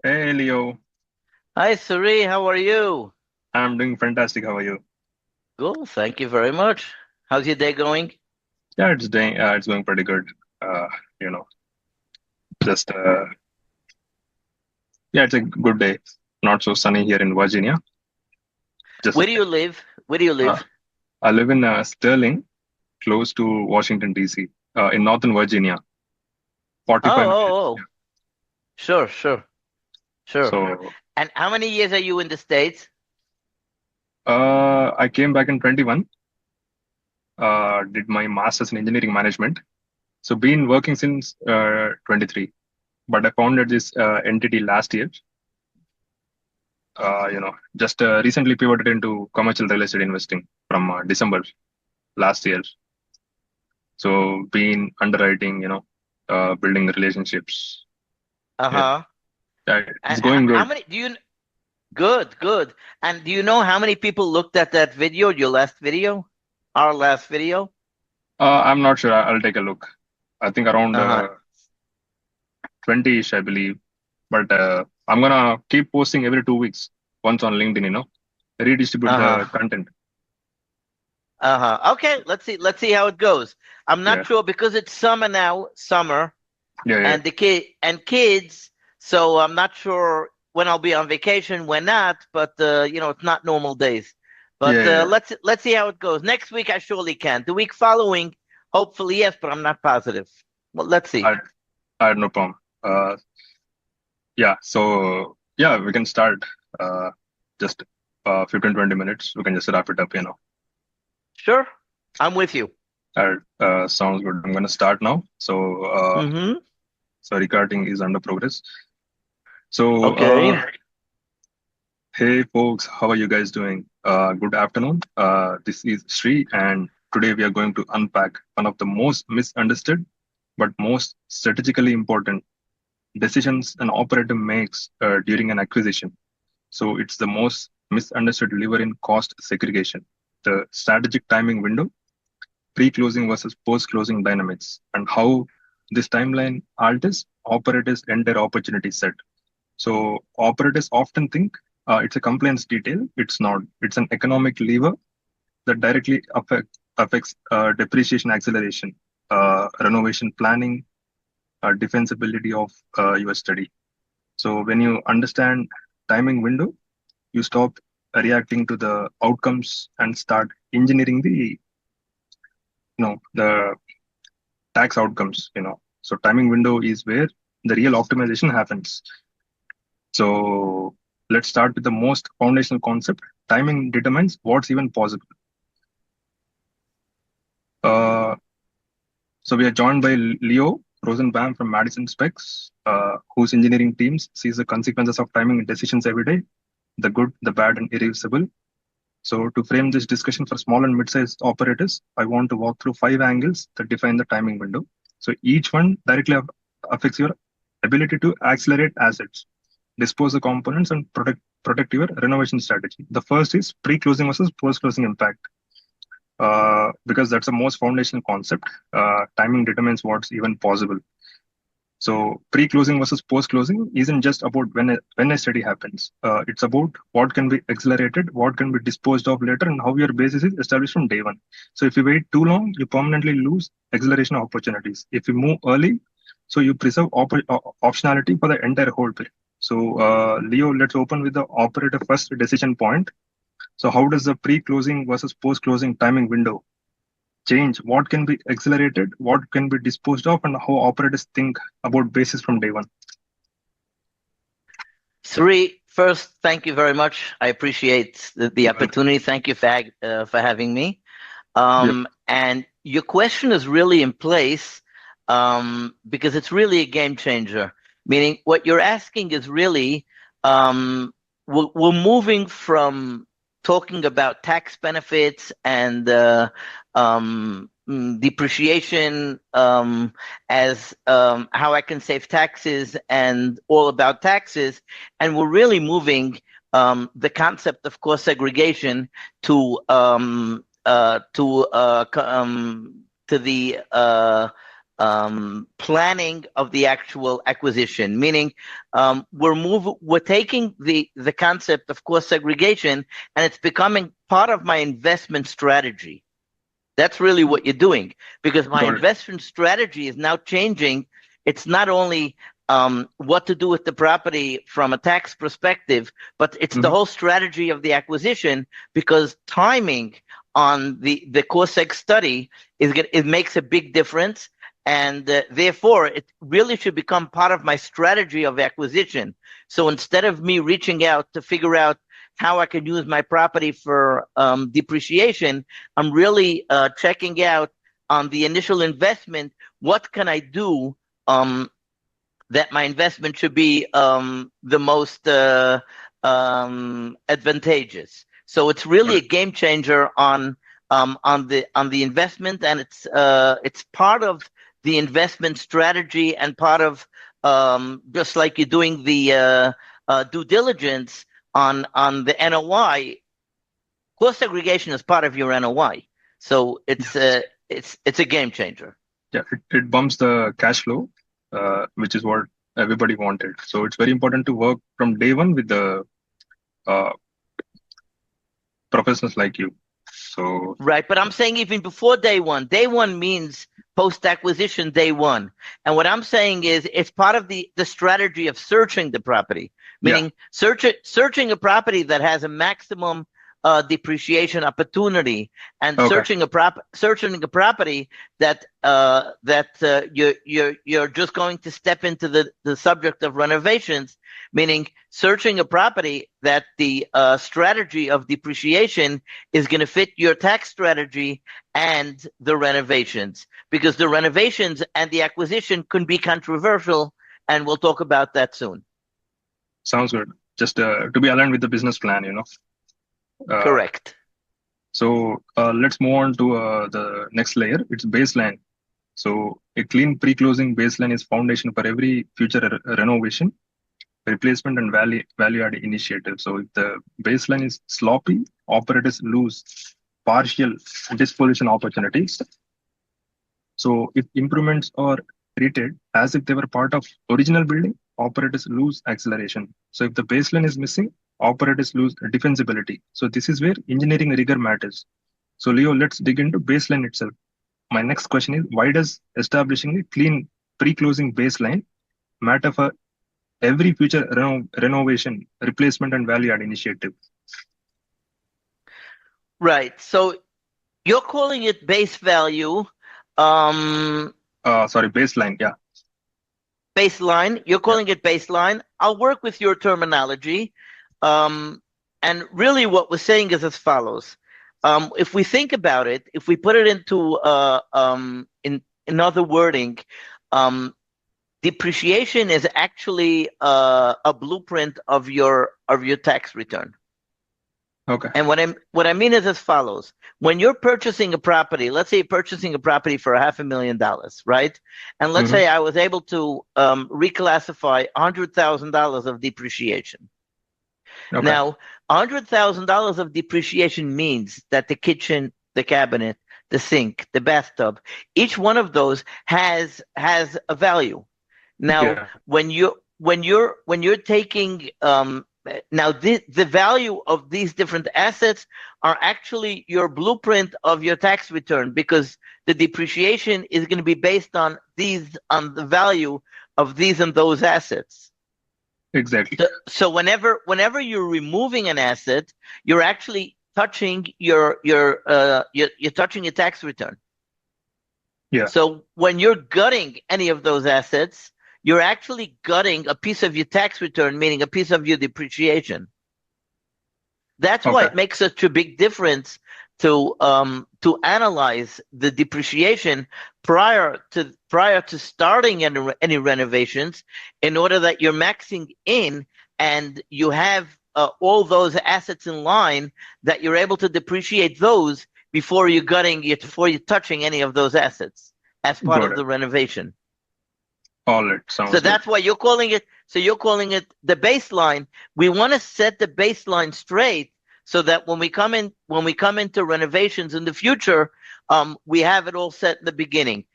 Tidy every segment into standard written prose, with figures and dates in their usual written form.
Hey Leo, Hi, Sri. How are you? I'm doing fantastic. How are you? Good. Thank you very much. How's your day going? Yeah, it's going pretty good. Uh, you know, just yeah, it's a good day. Not so sunny here in Virginia. Just Where do you live? Where do you uh, live? I live in Sterling, close to Washington D.C. In Northern Virginia, Oh, 45 oh, minutes. oh. Sure, sure, sure. So And how many years are you in the States? I came back in 21. Did my master's in engineering management. So been working since 23. But I founded this entity last year. Just recently pivoted into commercial real estate investing from December last year. So been underwriting, building relationships. Yeah, Uh-huh. it's And going how good. many do you Good, good. And do you know how many people looked at that video, your last video? Our last video? I'm not sure. I'll take a look. I think around Uh-huh. 20-ish, I believe. But I'm gonna keep posting every 2 weeks, once on LinkedIn. Redistribute Uh-huh. the content. Uh-huh. Okay, let's see how it goes. I'm Yeah, not sure because it's summer now, summer. yeah, yeah, and the kids. So I'm not sure when I'll be on vacation, when not, but it's not normal days. yeah, But yeah, yeah. let's see how it goes. Next week I surely can. The week following, hopefully yes, but I'm not positive. Well, let's see. I, I had no problem. Uh, Yeah, so yeah, we can start just 15, 20 minutes. We can just wrap it up. Sure, I'm with you. Sounds good. I'm gonna start now. Mm-hmm. So recording is under progress. So, Okay. hey folks, how are you guys doing? Good afternoon. This is Sri, and today we are going to unpack one of the most misunderstood but most strategically important decisions an operator makes during an acquisition. So it's the most misunderstood lever in cost segregation, the strategic timing window, pre-closing versus post-closing dynamics, and how this timeline alters operators' entire opportunity set. So operators often think it's a compliance detail. It's not. It's an economic lever that directly affects depreciation acceleration, renovation planning, defensibility of your study. So when you understand timing window, you stop reacting to the outcomes and start engineering the tax outcomes. So timing window is where the real optimization happens. So let's start with the most foundational concept. Timing determines what's even possible. uh, so we are joined by Leo Rosenbaum from Madison Specs, whose engineering teams sees the consequences of timing decisions every day, the good, the bad, and irreversible. So, to frame this discussion for small and mid-sized operators, I want to walk through 5 angles that define the timing window. So, each one directly affects your ability to accelerate assets, dispose the components, and protect your renovation strategy. The first is pre-closing versus post-closing impact, because that's the most foundational concept. Timing determines what's even possible. So pre-closing versus post-closing isn't just about when a study happens. It's about what can be accelerated, what can be disposed of later, and how your basis is established from day one. So if you wait too long, you permanently lose acceleration opportunities. If you move early, so you preserve optionality for the entire whole period. So Leo, let's open with the operator first decision point. So how does the pre-closing versus post-closing timing window change what can be accelerated, what can be disposed of, and how operators think about basis from day one? Sri, first, thank you very much. I appreciate the opportunity. Thank you for having me. Yep. And your question is really in place because it's really a game changer. Meaning, what you're asking is really we're moving from talking about tax benefits and depreciation as how I can save taxes and all about taxes, and we're really moving the concept of cost segregation to to the planning of the actual acquisition, meaning we're taking the concept of cost segregation and it's becoming part of my investment strategy. That's really what you're doing, because my Got it. investment strategy is now changing. It's not only what to do with the property from a tax perspective, but it's the Mhm. whole strategy of the acquisition, because timing on the cost seg study it makes a big difference. And therefore, it really should become part of my strategy of acquisition. So instead of me reaching out to figure out how I can use my property for depreciation, I'm really checking out on the initial investment, what can I do that my investment should be the most advantageous. So it's Got really a it. game changer on the investment, and it's part of the investment strategy and part of just like you're doing the due diligence on the NOI. Cost segregation is part of your NOI, so Yes. it's a game changer. Yeah, it bumps the cash flow, which is what everybody wanted. So it's very important to work from day one with the uh, professionals like you. So Right, but I'm saying even before day one. Day one means post acquisition day one. And what I'm saying is it's part of the strategy of searching the property, yeah, meaning searching a property that has a maximum depreciation opportunity, and okay, searching a property that you're just going to step into the subject of renovations, meaning searching a property that the strategy of depreciation is going to fit your tax strategy and the renovations, because the renovations and the acquisition can be controversial, and we'll talk about that soon. sounds good. Just to be aligned with the business plan. Uh, Correct. so let's move on to the next layer. It's baseline. So a clean pre-closing baseline is foundation for every future renovation, replacement, and value add initiative. So if the baseline is sloppy, operators lose partial disposition opportunities. So if improvements are treated as if they were part of original building, operators lose acceleration. So if the baseline is missing, operators lose defensibility. So this is where engineering rigor matters. So Leo, let's dig into baseline itself. My next question is, why does establishing a clean pre-closing baseline matter for every future renovation, replacement, and value add initiative? Right. So you're calling it base value, um, Sorry, baseline. Yeah. baseline. You're Yeah. calling it baseline. I'll work with your terminology. Um, and really, what we're saying is as follows. If we think about it, if we put it into in other wording, um, depreciation is actually a blueprint of your tax return. Okay. And what I mean is as follows: when you're purchasing a property, let's say you're purchasing a property for $500,000, right? And let's Hmm. say I was able to reclassify $100,000 of depreciation. Okay. Now, $100,000 of depreciation means that the kitchen, the cabinet, the sink, the bathtub, each one of those has a value. Now, Yeah. when you're taking now the value of these different assets are actually your blueprint of your tax return, because the depreciation is going to be based on the value of these and those assets. Exactly. So whenever you're removing an asset, you're actually touching you're touching your tax return. Yeah. So when you're gutting any of those assets, you're actually gutting a piece of your tax return, meaning a piece of your depreciation. That's why Okay. it makes such a big difference to analyze the depreciation prior to starting any renovations, in order that you're maxing in and you have all those assets in line, that you're able to depreciate those before you're touching any of those assets as part Got of it. the renovation. All right. So Sounds good. that's why you're calling it. So you're calling it the baseline. We want to set the baseline straight, so that when we come into renovations in the future, we have it all set in the beginning.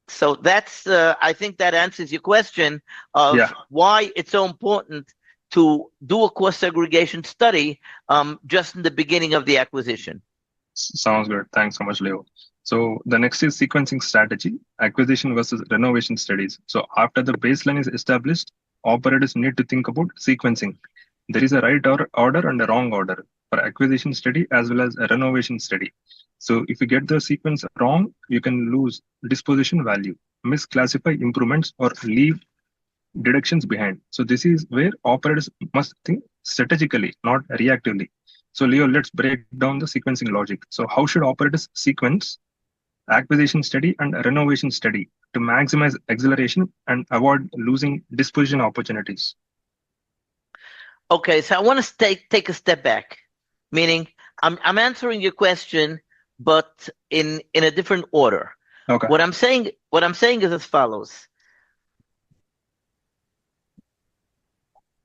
So that's I think that answers your question Yeah, of why it's so important to do a cost segregation study just in the beginning of the acquisition. sounds good. Thanks so much, Leo. So the next is sequencing strategy, acquisition versus renovation studies. So after the baseline is established, operators need to think about sequencing. There is a right order and a wrong order for acquisition study as well as a renovation study. So if you get the sequence wrong, you can lose disposition value, misclassify improvements, or leave deductions behind. So this is where operators must think strategically, not reactively. So Leo, let's break down the sequencing logic. So how should operators sequence acquisition study and renovation study to maximize acceleration and avoid losing disposition opportunities? Okay, so I want to take a step back, meaning I'm answering your question, but in a different order. Okay. What I'm saying is as follows.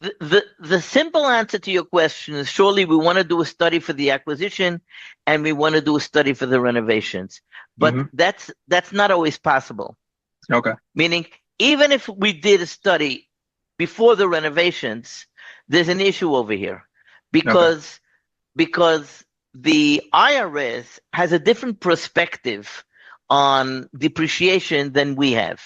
The simple answer to your question is surely we want to do a study for the acquisition and we want to do a study for the renovations. But Mm-hmm. that's not always possible. Okay. Meaning, even if we did a study before the renovations, there's an issue over here Okay. because the IRS has a different perspective on depreciation than we have.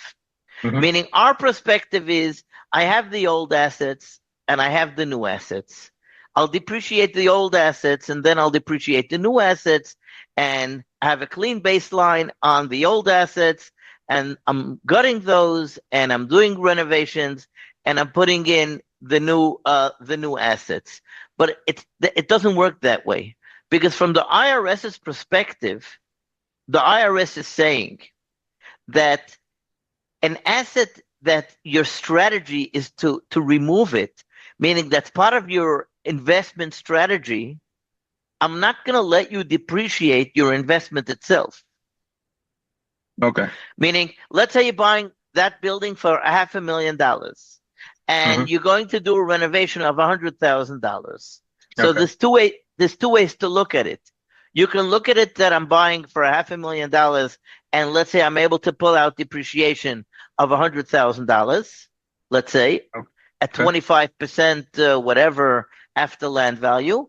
Mm-hmm. Meaning our perspective is I have the old assets and I have the new assets. I'll depreciate the old assets and then I'll depreciate the new assets and have a clean baseline on the old assets. And I'm gutting those and I'm doing renovations and I'm putting in the new assets. But it doesn't work that way because from the IRS's perspective, the IRS is saying that an asset that your strategy is to remove it, meaning that's part of your investment strategy, I'm not going to let you depreciate your investment itself. Okay. Meaning, let's say you're buying that building for $500,000 Mm-hmm. and you're going to do a renovation of $100,000. So Okay. there's two ways to look at it. You can look at it that I'm buying for $500,000 and let's say I'm able to pull out depreciation of $100,000, let's say at Okay. 25% whatever after land value.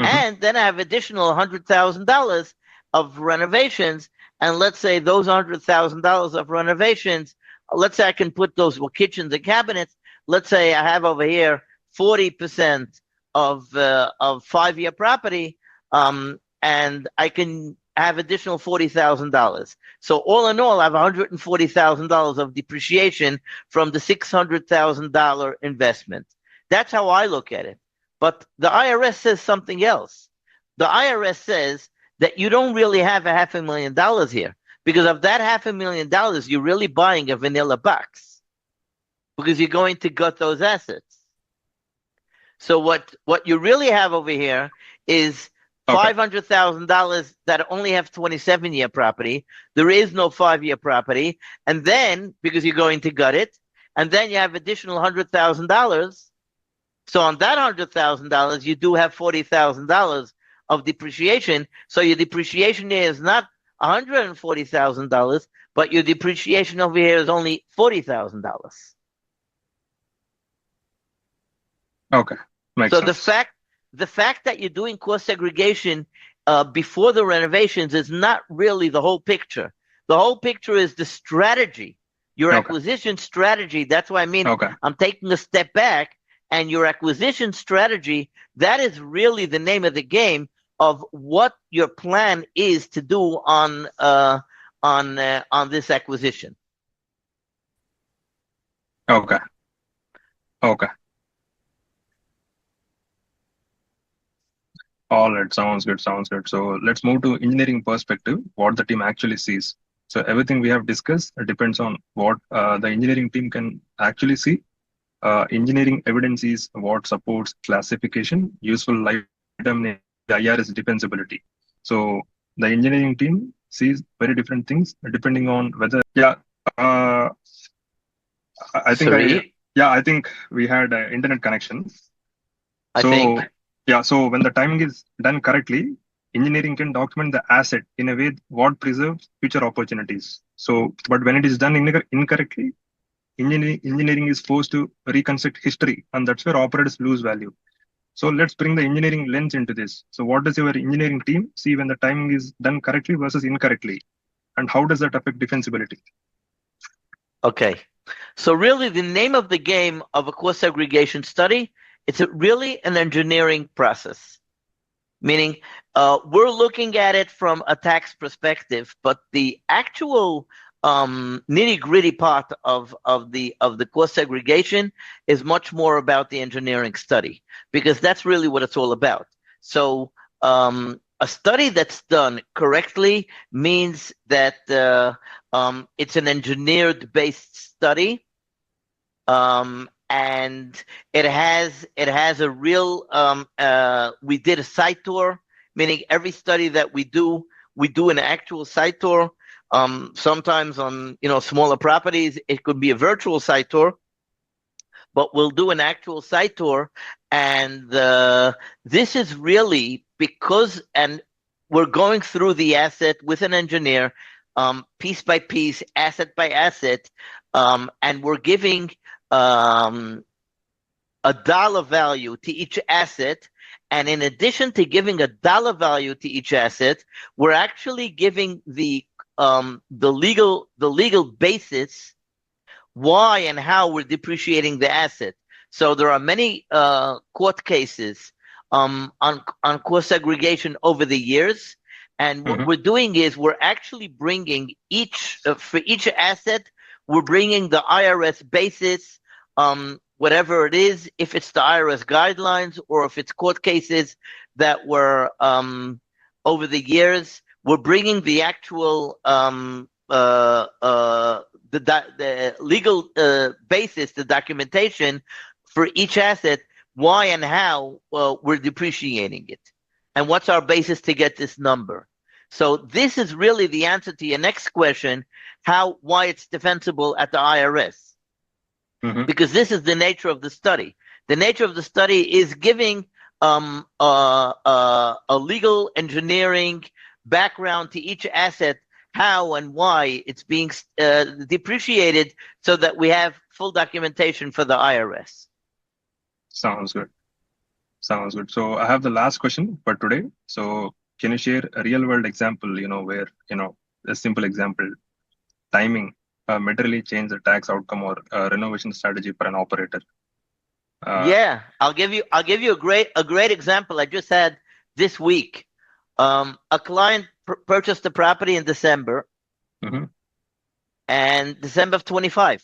Mm-hmm. And then I have additional $100,000 of renovations. And let's say those $100,000 of renovations, let's say I can put those kitchens and cabinets. Let's say I have over here 40% of 5-year property, and I can have additional $40,000. So all in all, I have $140,000 of depreciation from the $600,000 investment. That's how I look at it. But the IRS says something else. The IRS says that you don't really have $500,000 here because of that $500,000, you're really buying a vanilla box because you're going to gut those assets. So what you really have over here is Okay. $500,000 that only have 27-year property. There is no 5-year property, and then because you're going to gut it, and then you have additional $100,000. So on that $100,000, you do have $40,000 of depreciation. So your depreciation here is not $140,000, but your depreciation over here is only $40,000. Okay. Makes So sense. the fact that you're doing cost segregation before the renovations is not really the whole picture. The whole picture is the strategy, your Okay. acquisition strategy. That's what I mean. Okay. I'm taking a step back, and your acquisition strategy, that is really the name of the game of what your plan is to do on this acquisition. Okay. Okay. All right, sounds good, sounds good. So let's move to engineering perspective, what the team actually sees. So everything we have discussed depends on what the engineering team can actually see. Engineering evidence is what supports classification, useful life determination, the IRS defensibility. So the engineering team sees very different things depending on whether, yeah, uh, I think Sri, I think we had internet connection. I think. So yeah, so when the timing is done correctly, engineering can document the asset in a way what preserves future opportunities. So, but when it is done incorrectly, engineering is forced to reconstruct history, and that's where operators lose value. So let's bring the engineering lens into this. So what does your engineering team see when the timing is done correctly versus incorrectly? And how does that affect defensibility? Okay. So really the name of the game of a cost segregation study, it's really an engineering process. Meaning, we're looking at it from a tax perspective, but the actual nitty-gritty part of the cost segregation is much more about the engineering study, because that's really what it's all about. So, a study that's done correctly means that it's an engineered-based study. And it has a real we did a site tour, meaning every study that we do an actual site tour. Sometimes on smaller properties it could be a virtual site tour, but we'll do an actual site tour. And this is really because, and we're going through the asset with an engineer, piece by piece, asset by asset, and we're giving a dollar value to each asset. And in addition to giving a dollar value to each asset, we're actually giving the legal basis why and how we're depreciating the asset. So there are many court cases on cost segregation over the years. And what we're doing is we're actually bringing for each asset, we're bringing the IRS basis, whatever it is, if it's the IRS guidelines or if it's court cases that were over the years, we're bringing the actual the legal basis, the documentation for each asset, why and how we're depreciating it, and what's our basis to get this number. So this is really the answer to your next question, why it's defensible at the IRS. Because this is the nature of the study. The nature of the study is giving a legal engineering background to each asset, how and why it's being depreciated, so that we have full documentation for the IRS. Sounds good. Sounds good. So I have the last question for today. So can you share a real world example, where, a simple example, timing materially change the tax outcome or renovation strategy for an operator? Yeah, I'll give you a great example I just had this week. A client purchased a property in December, and December of 25,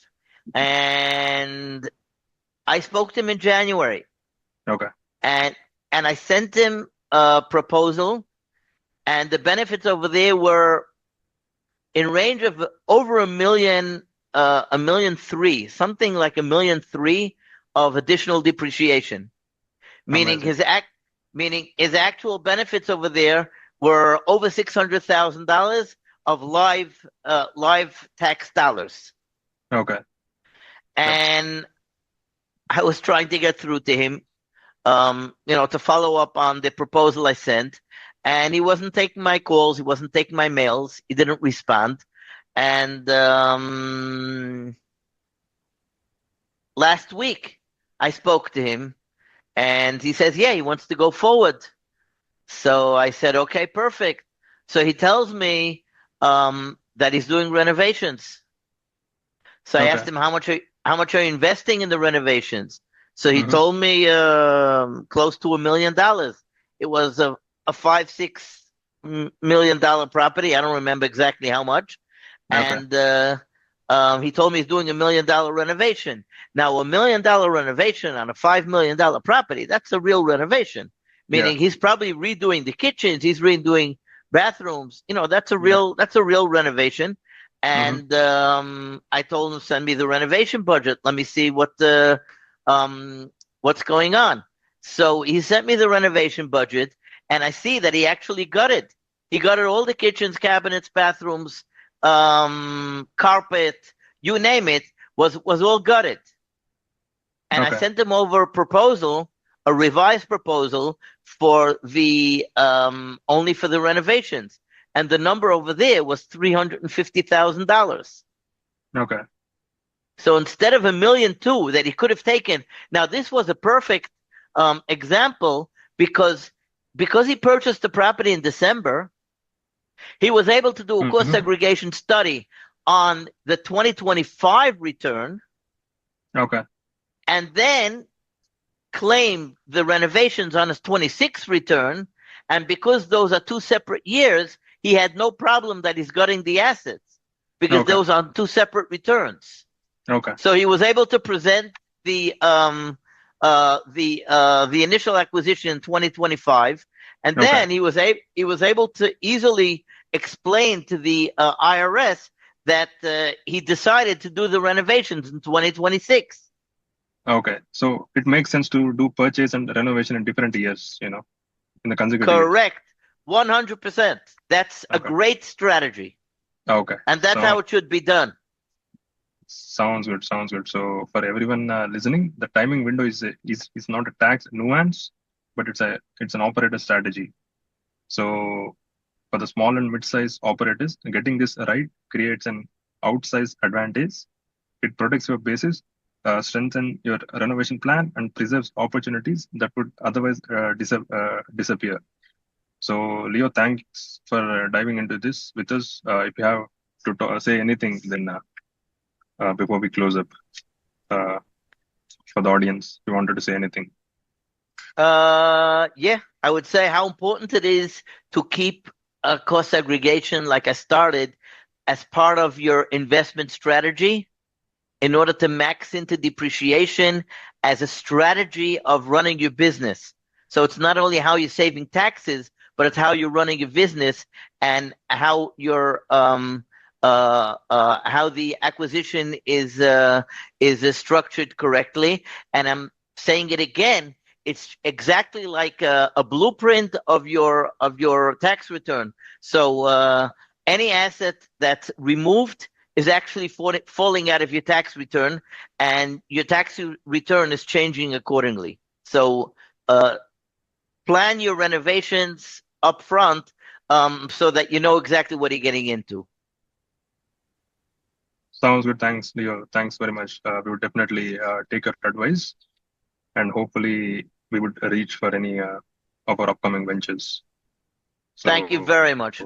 and I spoke to him in January. Okay. And I sent him a proposal, and the benefits over there were in range of over $1 million, $1.3 million, something like $1.3 million of additional depreciation. Meaning his actual benefits over there were over $600,000 of live tax dollars. Okay. And I was trying to get through to him, to follow up on the proposal I sent. And he wasn't taking my calls. He wasn't taking my mails. He didn't respond. And last week, I spoke to him, and he says, yeah, he wants to go forward. So I said, okay, perfect. So he tells me that he's doing renovations. So I asked him, how much are you investing in the renovations? So he told me close to $1 million. It was a $5-6 million property. I don't remember exactly how much. Okay. And he told me he's doing $1 million renovation. Now, $1 million renovation on a $5 million property, that's a real renovation. Meaning he's probably redoing the kitchens, he's redoing bathrooms. That's a real renovation. And I told him, send me the renovation budget. Let me see what's going on. So he sent me the renovation budget, and I see that he actually gutted. He gutted all the kitchens, cabinets, bathrooms, carpet, you name it, was all gutted. And I sent him over a proposal a revised proposal for the only for the renovations, and the number over there was $350,000. Okay. So instead of $1.2 million that he could have taken, now this was a perfect example because he purchased the property in December. He was able to do a cost segregation study on the 2025 return, Okay. and then claim the renovations on his 26 return. And because those are two separate years, he had no problem that he's gutting the assets because those are two separate returns. Okay. So he was able to present the initial acquisition in 2025, and then he was able to easily explain to the IRS that he decided to do the renovations in 2026. Okay. So it makes sense to do purchase and renovation in different years, in the consecutive years. Correct. 100%. That's a great strategy. Okay. And that's how it should be done. Sounds good. So for everyone listening, the timing window is not a tax nuance, but it's an operator strategy. So for the small and mid-sized operators, getting this right creates an outsized advantage. It protects your basis, strengthens your renovation plan, and preserves opportunities that would otherwise disappear. So, Leo, thanks for diving into this with us. If you have to say anything, then before we close up, for the audience, if you wanted to say anything. Yeah, I would say how important it is to keep cost segregation, like I started, as part of your investment strategy in order to max into depreciation as a strategy of running your business. So it's not only how you're saving taxes, but it's how you're running your business and how your how the acquisition is structured correctly. And I'm saying it again. It's exactly like a blueprint of your tax return. So any asset that's removed is actually falling out of your tax return, and your tax return is changing accordingly. So plan your renovations up front so that you know exactly what you're getting into. Sounds good. Thanks, Leo. Thanks very much. We would definitely take your advice, and hopefully we would reach for any of our upcoming ventures. So, thank you very much.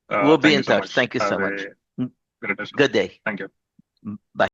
We'll be in touch. Thank you so much. Good day. Thank you. Bye.